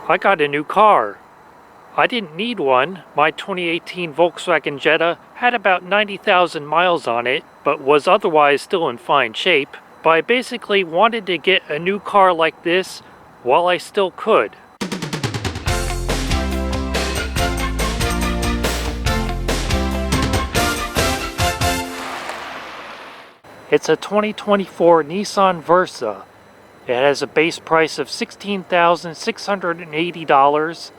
I got a new car. I didn't need one. My 2018 Volkswagen Jetta had about 90,000 miles on it, but was otherwise still in fine shape. But I basically wanted to get a new car like this while I still could. It's a 2024 Nissan Versa. It has a base price of $16,680,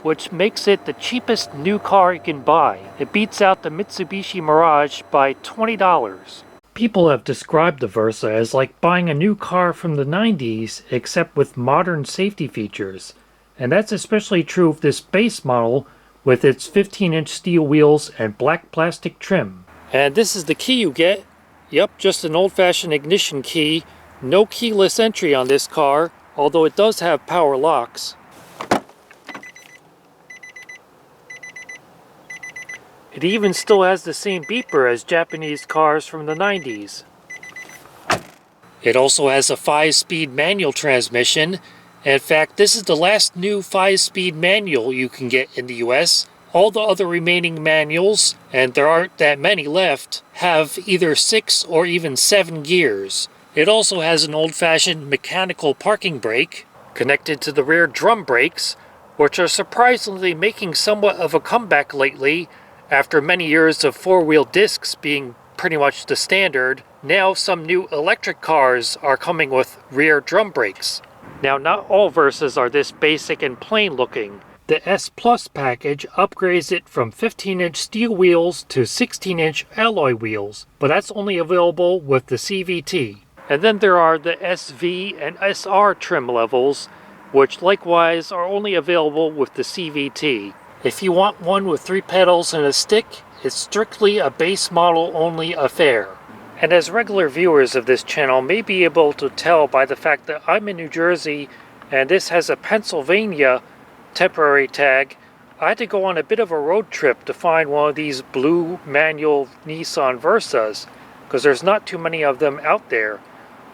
which makes it the cheapest new car you can buy. It beats out the Mitsubishi Mirage by $20. People have described the Versa as like buying a new car from the 90s, except with modern safety features. And that's especially true of this base model with its 15-inch steel wheels and black plastic trim. And this is the key you get. Yep, just an old-fashioned ignition key. No keyless entry on this car, although it does have power locks. It even still has the same beeper as Japanese cars from the 90s. It also has a 5-speed manual transmission. In fact, this is the last new 5-speed manual you can get in the US. All the other remaining manuals, and there aren't that many left, have either 6 or even 7 gears. It also has an old-fashioned mechanical parking brake connected to the rear drum brakes, which are surprisingly making somewhat of a comeback lately after many years of four-wheel discs being pretty much the standard. Now some new electric cars are coming with rear drum brakes. Now not all Versas are this basic and plain looking. The S Plus package upgrades it from 15-inch steel wheels to 16-inch alloy wheels, but that's only available with the CVT. And then there are the SV and SR trim levels, which likewise are only available with the CVT. If you want one with 3 pedals and a stick, it's strictly a base model only affair. And as regular viewers of this channel may be able to tell by the fact that I'm in New Jersey and this has a Pennsylvania temporary tag, I had to go on a bit of a road trip to find one of these blue manual Nissan Versas, because there's not too many of them out there.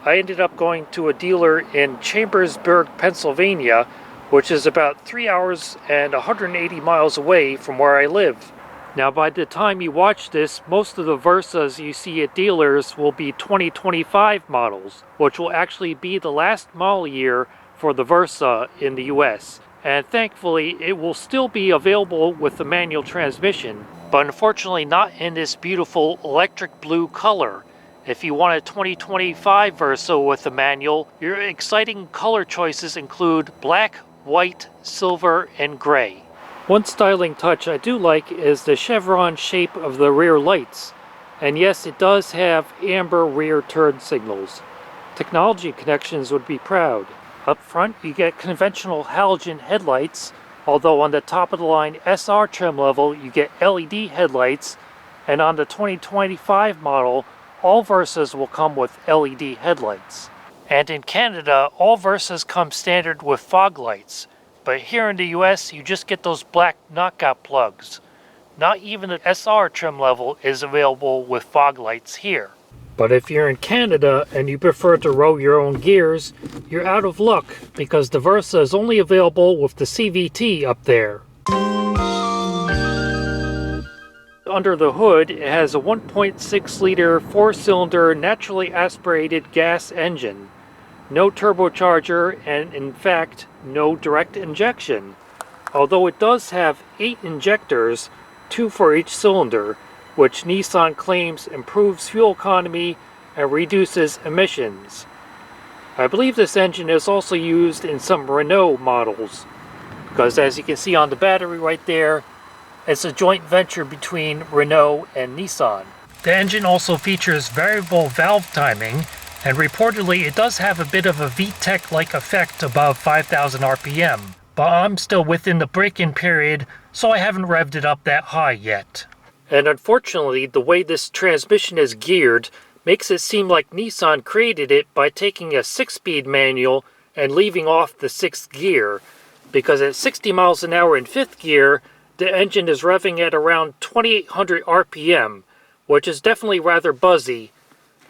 I ended up going to a dealer in Chambersburg, Pennsylvania, which is about 3 hours and 180 miles away from where I live. Now by the time you watch this, most of the Versas you see at dealers will be 2025 models, which will actually be the last model year for the Versa in the US. And thankfully it will still be available with the manual transmission, but unfortunately not in this beautiful electric blue color. If you want a 2025 Versa with the manual, your exciting color choices include black, white, silver, and gray. One styling touch I do like is the chevron shape of the rear lights. And yes, it does have amber rear turn signals. Technology Connections would be proud. Up front, you get conventional halogen headlights, although on the top of the line SR trim level, you get LED headlights, and on the 2025 model, all Versas will come with LED headlights. And in Canada, all Versas come standard with fog lights, but here in the US, you just get those black knockout plugs. Not even the SR trim level is available with fog lights here. But if you're in Canada and you prefer to row your own gears, you're out of luck because the Versa is only available with the CVT up there. Under the hood, it has a 1.6-liter 4-cylinder naturally aspirated gas engine. No turbocharger and in fact no direct injection. Although it does have 8 injectors, 2 for each cylinder, which Nissan claims improves fuel economy and reduces emissions. I believe this engine is also used in some Renault models, because as you can see on the battery right there, it's a joint venture between Renault and Nissan. The engine also features variable valve timing, and reportedly it does have a bit of a VTEC-like effect above 5,000 RPM, but I'm still within the break-in period, so I haven't revved it up that high yet. And unfortunately, the way this transmission is geared makes it seem like Nissan created it by taking a 6-speed manual and leaving off the 6th gear, because at 60 miles an hour in 5th gear, the engine is revving at around 2,800 RPM, which is definitely rather buzzy,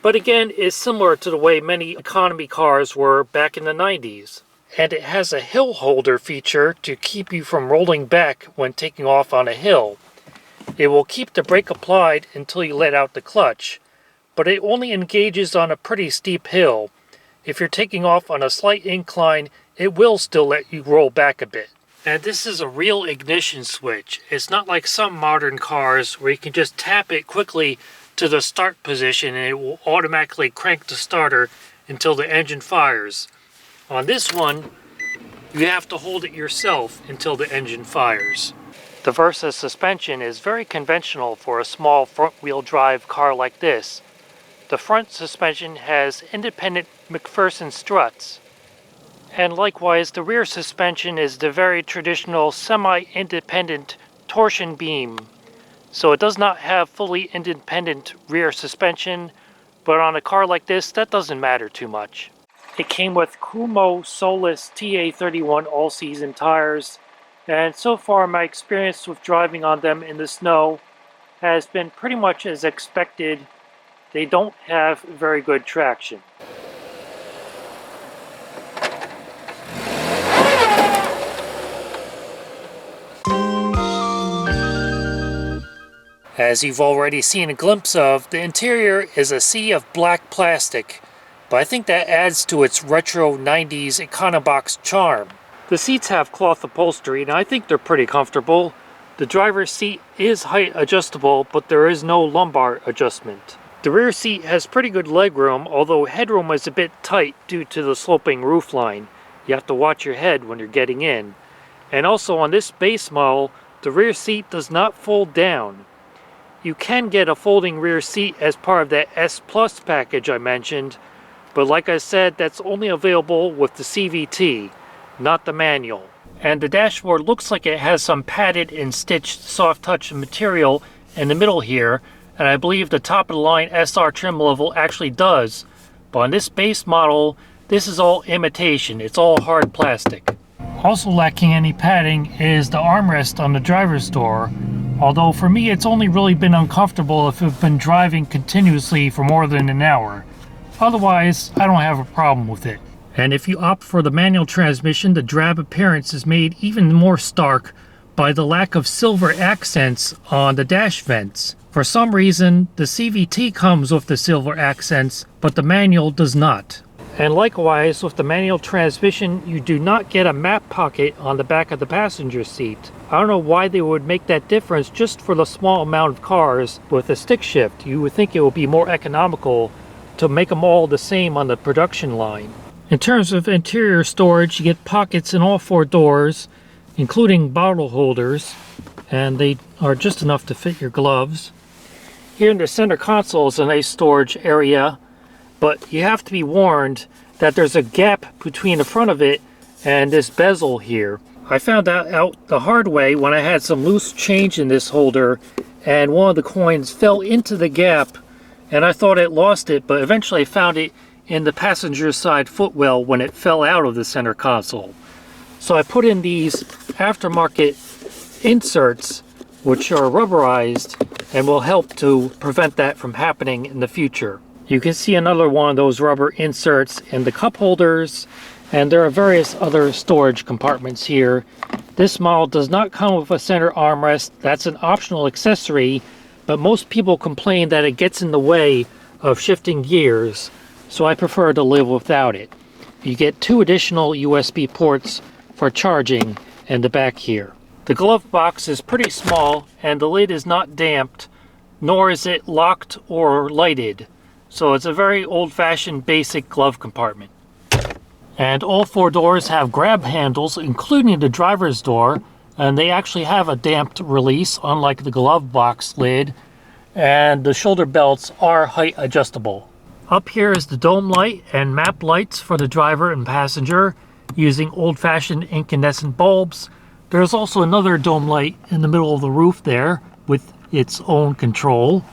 but again is similar to the way many economy cars were back in the 90s. and it has a hill holder feature to keep you from rolling back when taking off on a hill. It will keep the brake applied until you let out the clutch, but it only engages on a pretty steep hill. If you're taking off on a slight incline, it will still let you roll back a bit. And this is a real ignition switch. It's not like some modern cars where you can just tap it quickly to the start position and it will automatically crank the starter until the engine fires. On this one, you have to hold it yourself until the engine fires. The Versa suspension is very conventional for a small front-wheel drive car like this. The front suspension has independent McPherson struts. And likewise, the rear suspension is the very traditional semi-independent torsion beam. So it does not have fully independent rear suspension, but on a car like this, that doesn't matter too much. It came with Kumho Solus TA31 all-season tires, and so far my experience with driving on them in the snow has been pretty much as expected. They don't have very good traction. As you've already seen a glimpse of, the interior is a sea of black plastic, but I think that adds to its retro 90s Econobox charm. The seats have cloth upholstery and I think they're pretty comfortable. The driver's seat is height adjustable, but there is no lumbar adjustment. The rear seat has pretty good legroom, although headroom is a bit tight due to the sloping roofline. You have to watch your head when you're getting in. And also on this base model, the rear seat does not fold down. You can get a folding rear seat as part of that S Plus package I mentioned, but like I said, that's only available with the CVT, not the manual. And the dashboard looks like it has some padded and stitched soft touch material in the middle here, and I believe the top of the line SR trim level actually does. But on this base model, this is all imitation, it's all hard plastic. Also lacking any padding is the armrest on the driver's door. Although for me it's only really been uncomfortable if I've been driving continuously for more than an hour. Otherwise, I don't have a problem with it. And if you opt for the manual transmission, the drab appearance is made even more stark by the lack of silver accents on the dash vents. For some reason, the CVT comes with the silver accents, but the manual does not. And likewise, with the manual transmission, you do not get a map pocket on the back of the passenger seat. I don't know why they would make that difference just for the small amount of cars with a stick shift. You would think it would be more economical to make them all the same on the production line. In terms of interior storage, you get pockets in all four doors, including bottle holders, and they are just enough to fit your gloves. Here in the center console is a nice storage area, but you have to be warned that there's a gap between the front of it and this bezel here. I found that out the hard way when I had some loose change in this holder and one of the coins fell into the gap and I thought it lost it, but eventually I found it in the passenger side footwell when it fell out of the center console. So I put in these aftermarket inserts which are rubberized and will help to prevent that from happening in the future. You can see another one of those rubber inserts in the cup holders, and there are various other storage compartments here. This model does not come with a center armrest. That's an optional accessory, but most people complain that it gets in the way of shifting gears, so I prefer to live without it. You get 2 additional USB ports for charging in the back here. The glove box is pretty small and the lid is not damped, nor is it locked or lighted. So it's a very old-fashioned basic glove compartment. And all 4 doors have grab handles, including the driver's door, and they actually have a damped release, unlike the glove box lid, and the shoulder belts are height adjustable. Up here is the dome light and map lights for the driver and passenger, using old-fashioned incandescent bulbs. There's also another dome light in the middle of the roof there, with its own control.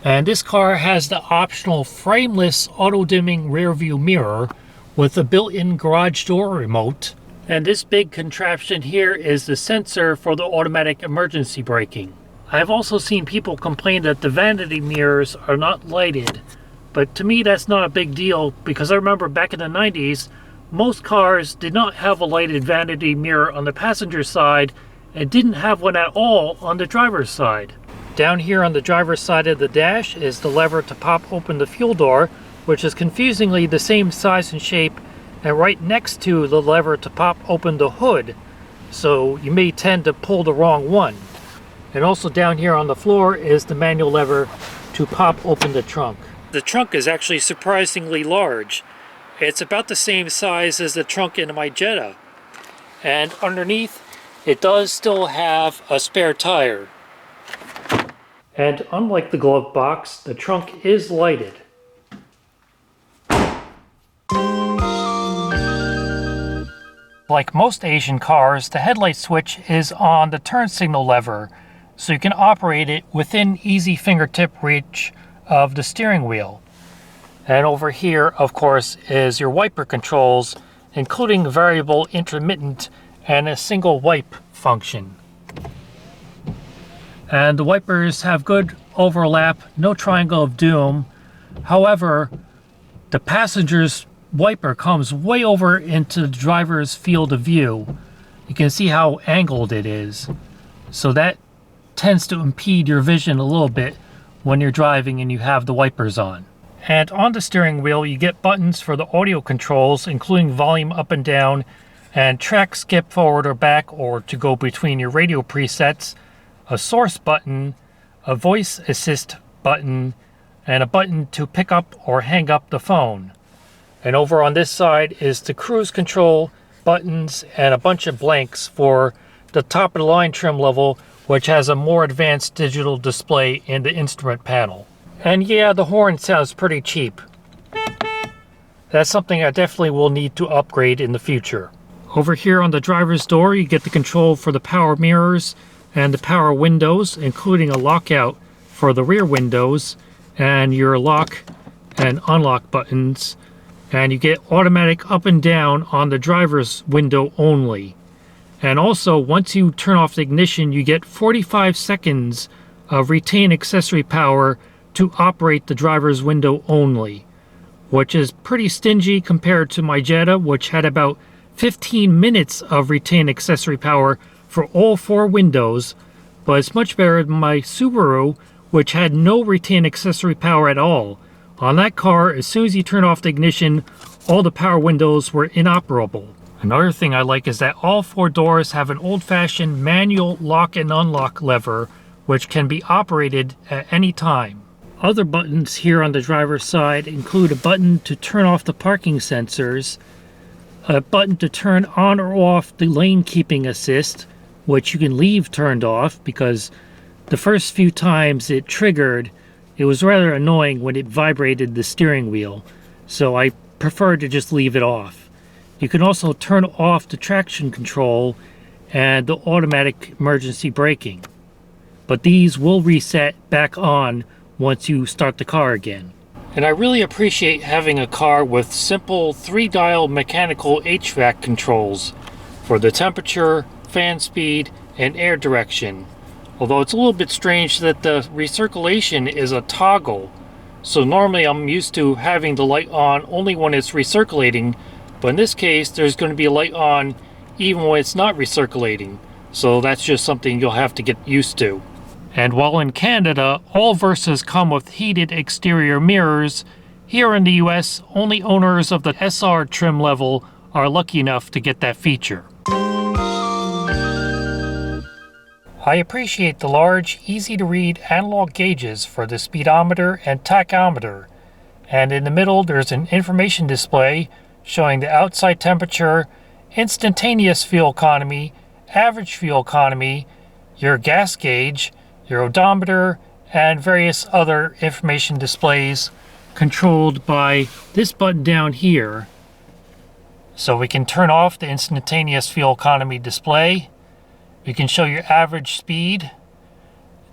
And this car has the optional frameless auto-dimming rear view mirror with a built-in garage door remote. And this big contraption here is the sensor for the automatic emergency braking. I've also seen people complain that the vanity mirrors are not lighted, but to me that's not a big deal because I remember back in the 90s most cars did not have a lighted vanity mirror on the passenger side and didn't have one at all on the driver's side. Down here on the driver's side of the dash is the lever to pop open the fuel door, which is confusingly the same size and shape, and right next to the lever to pop open the hood, so you may tend to pull the wrong one. And also down here on the floor is the manual lever to pop open the trunk. The trunk is actually surprisingly large. It's about the same size as the trunk in my Jetta. And underneath, it does still have a spare tire. And unlike the glove box, the trunk is lighted. Like most Asian cars, the headlight switch is on the turn signal lever, so you can operate it within easy fingertip reach of the steering wheel. And over here, of course, is your wiper controls, including variable, intermittent, and a single wipe function. And the wipers have good overlap, no triangle of doom. However, the passenger's wiper comes way over into the driver's field of view. You can see how angled it is. So that tends to impede your vision a little bit when you're driving and you have the wipers on. And on the steering wheel, you get buttons for the audio controls, including volume up and down, and track skip forward or back, or to go between your radio presets, a source button, a voice assist button, and a button to pick up or hang up the phone. And over on this side is the cruise control buttons and a bunch of blanks for the top of the line trim level, which has a more advanced digital display in the instrument panel. And yeah, the horn sounds pretty cheap. That's something I definitely will need to upgrade in the future. Over here on the driver's door, you get the control for the power mirrors and the power windows, including a lockout for the rear windows and your lock and unlock buttons. And you get automatic up and down on the driver's window only. And also, once you turn off the ignition, you get 45 seconds of retain accessory power to operate the driver's window only, which is pretty stingy compared to my Jetta, which had about 15 minutes of retain accessory power for all 4 windows, but it's much better than my Subaru, which had no retain accessory power at all. On that car, as soon as you turn off the ignition, all the power windows were inoperable. Another thing I like is that all 4 doors have an old-fashioned manual lock and unlock lever, which can be operated at any time. Other buttons here on the driver's side include a button to turn off the parking sensors, a button to turn on or off the lane keeping assist, which you can leave turned off because the first few times it triggered, it was rather annoying when it vibrated the steering wheel, so I preferred to just leave it off. You can also turn off the traction control and the automatic emergency braking, but these will reset back on once you start the car again. And I really appreciate having a car with simple 3-dial mechanical HVAC controls for the temperature, fan speed, and air direction. Although it's a little bit strange that the recirculation is a toggle. So normally I'm used to having the light on only when it's recirculating, but in this case there's going to be a light on even when it's not recirculating. So that's just something you'll have to get used to. And while in Canada, all Versas come with heated exterior mirrors, here in the US, only owners of the SR trim level are lucky enough to get that feature. I appreciate the large, easy-to-read analog gauges for the speedometer and tachometer, and in the middle there's an information display showing the outside temperature, instantaneous fuel economy, average fuel economy, your gas gauge, your odometer, and various other information displays controlled by this button down here. So we can turn off the instantaneous fuel economy display. You can show your average speed,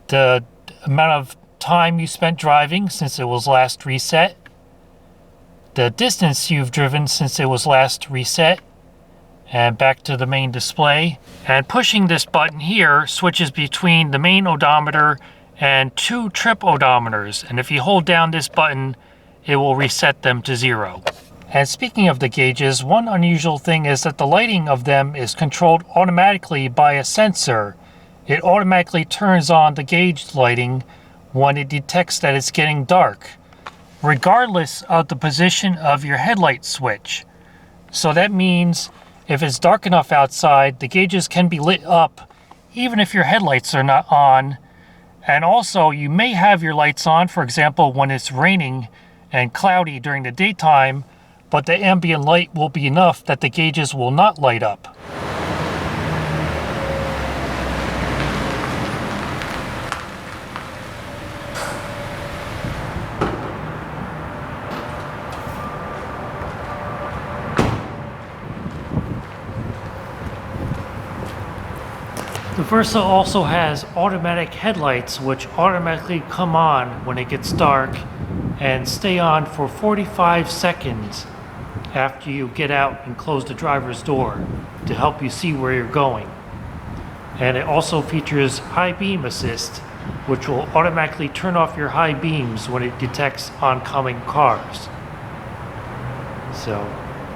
the amount of time you spent driving since it was last reset, the distance you've driven since it was last reset, and back to the main display. And pushing this button here switches between the main odometer and 2 trip odometers, and if you hold down this button it will reset them to 0. And speaking of the gauges, one unusual thing is that the lighting of them is controlled automatically by a sensor. It automatically turns on the gauge lighting when it detects that it's getting dark, regardless of the position of your headlight switch. So that means if it's dark enough outside, the gauges can be lit up even if your headlights are not on. And also, you may have your lights on, for example, when it's raining and cloudy during the daytime, but the ambient light will be enough that the gauges will not light up. The Versa also has automatic headlights which automatically come on when it gets dark and stay on for 45 seconds after you get out and close the driver's door to help you see where you're going. And it also features high beam assist, which will automatically turn off your high beams when it detects oncoming cars. So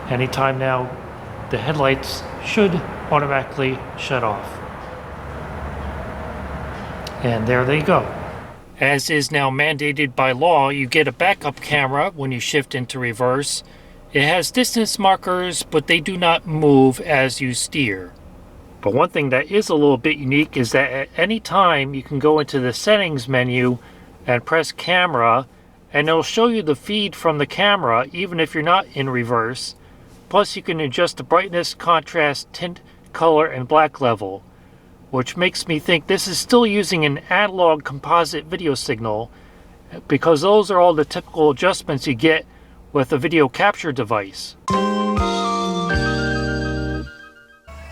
anytime now, the headlights should automatically shut off. And there they go. As is now mandated by law, you get a backup camera when you shift into reverse. It has distance markers, but they do not move as you steer. But one thing that is a little bit unique is that at any time you can go into the settings menu and press camera, and it'll show you the feed from the camera even if you're not in reverse. Plus you can adjust the brightness, contrast, tint, color, and black level, which makes me think this is still using an analog composite video signal, because those are all the typical adjustments you get with a video capture device.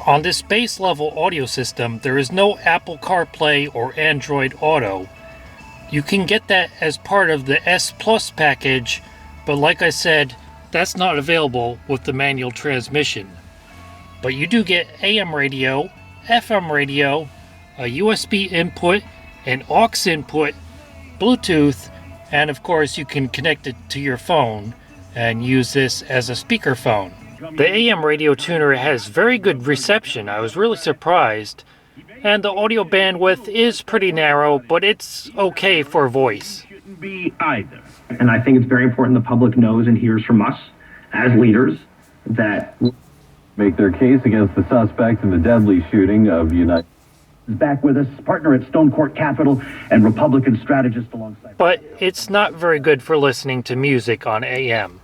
On this base level audio system, there is no Apple CarPlay or Android Auto. You can get that as part of the S Plus package, but like I said, that's not available with the manual transmission. But you do get AM radio, FM radio, a USB input, an aux input, Bluetooth, and of course you can connect it to your phone and use this as a speakerphone. The AM radio tuner has very good reception. I was really surprised. And the audio bandwidth is pretty narrow, but it's okay for voice. Shouldn't be either. And I think it's very important the public knows and hears from us as leaders that make their case against the suspect in the deadly shooting of United. Back with us, partner at Stone Court Capital and Republican strategist alongside. But it's not very good for listening to music on AM.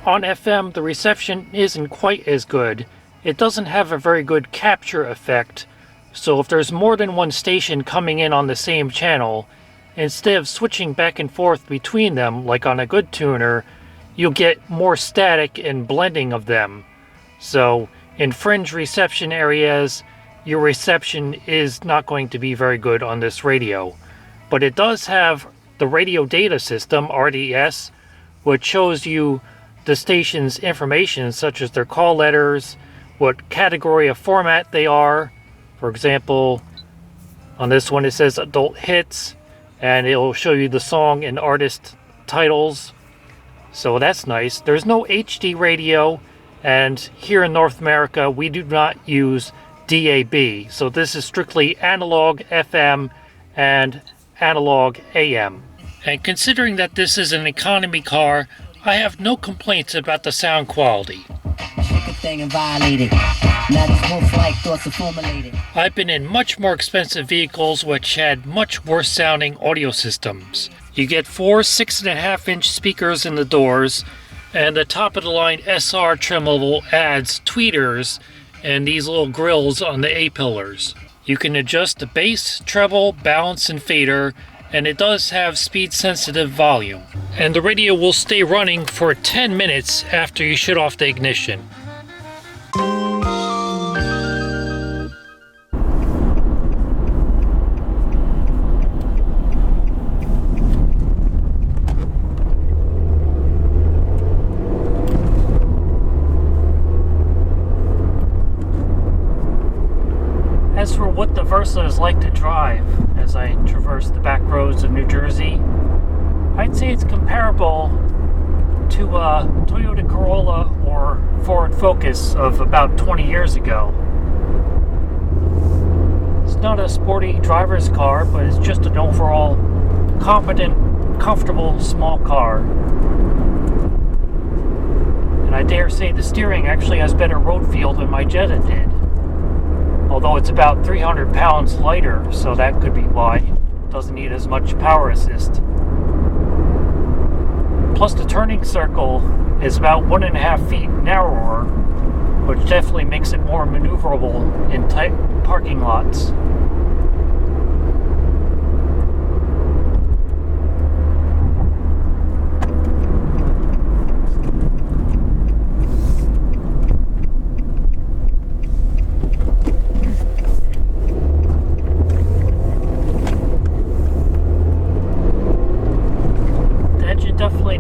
On FM, the reception isn't quite as good. It doesn't have a very good capture effect, so if there's more than one station coming in on the same channel, instead of switching back and forth between them like on a good tuner, you'll get more static and blending of them. So in fringe reception areas, your reception is not going to be very good on this radio. But it does have the radio data system, RDS, which shows you the station's information, such as their call letters, what category of format they are. For example, on this one it says adult hits, and it'll show you the song and artist titles. So that's nice. There's no HD radio, and here in North America we do not use DAB. So this is strictly analog FM and analog AM. And considering that this is an economy car, I have no complaints about the sound quality. I've been in much more expensive vehicles which had much worse sounding audio systems. You get 4 6.5-inch speakers in the doors, and the top of the line SR trim level adds tweeters and these little grills on the A-pillars. You can adjust the bass, treble, balance, and fader, and it does have speed sensitive volume. And the radio will stay running for 10 minutes after you shut off the ignition. As for what the Versa is like to drive as I traverse the back roads of New Jersey. I'd say it's comparable to a Toyota Corolla or Ford Focus of about 20 years ago. It's not a sporty driver's car, but it's just an overall competent, comfortable, small car. And I dare say the steering actually has better road feel than my Jetta did. Although it's about 300 pounds lighter, so that could be why. It doesn't need as much power assist. Plus the turning circle is about 1.5 feet narrower, which definitely makes it more maneuverable in tight parking lots.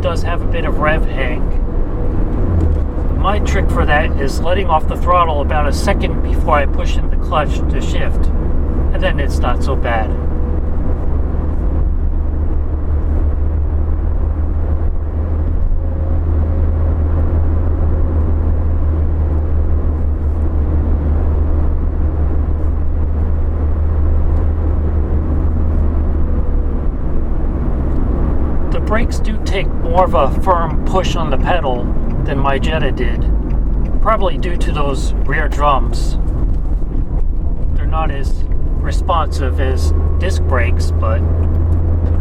Does have a bit of rev hang. My trick for that is letting off the throttle about a second before I push in the clutch to shift, and then it's not so bad. Brakes do take more of a firm push on the pedal than my Jetta did, probably due to those rear drums. They're not as responsive as disc brakes, but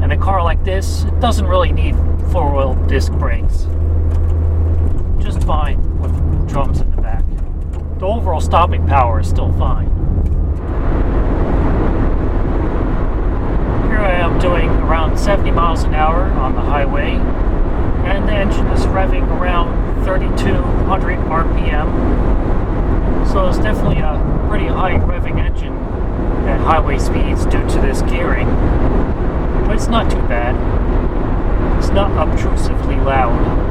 in a car like this, it doesn't really need four-wheel disc brakes. Just fine with drums in the back. The overall stopping power is still fine. Here I am doing around 70 miles an hour on the highway, and the engine is revving around 3,200 RPM. So it's definitely a pretty high revving engine at highway speeds due to this gearing, but it's not too bad. It's not obtrusively loud.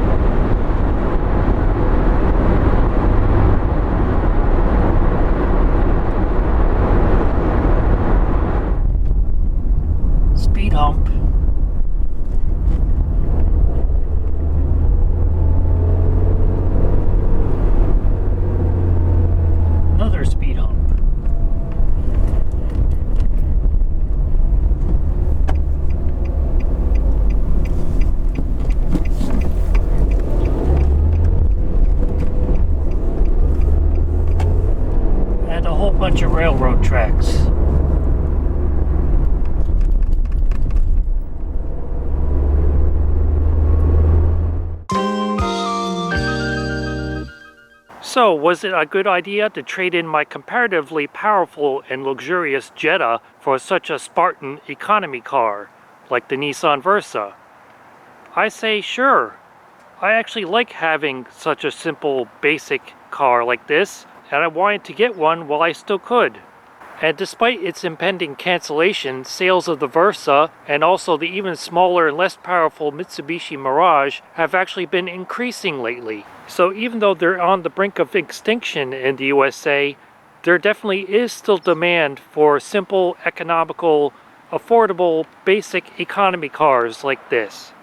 Speed hump. Another speed hump. And a whole bunch of railroad tracks. So, was it a good idea to trade in my comparatively powerful and luxurious Jetta for such a Spartan economy car, like the Nissan Versa? I say sure. I actually like having such a simple, basic car like this, and I wanted to get one while I still could. And despite its impending cancellation, sales of the Versa and also the even smaller and less powerful Mitsubishi Mirage have actually been increasing lately. So even though they're on the brink of extinction in the USA, there definitely is still demand for simple, economical, affordable, basic economy cars like this.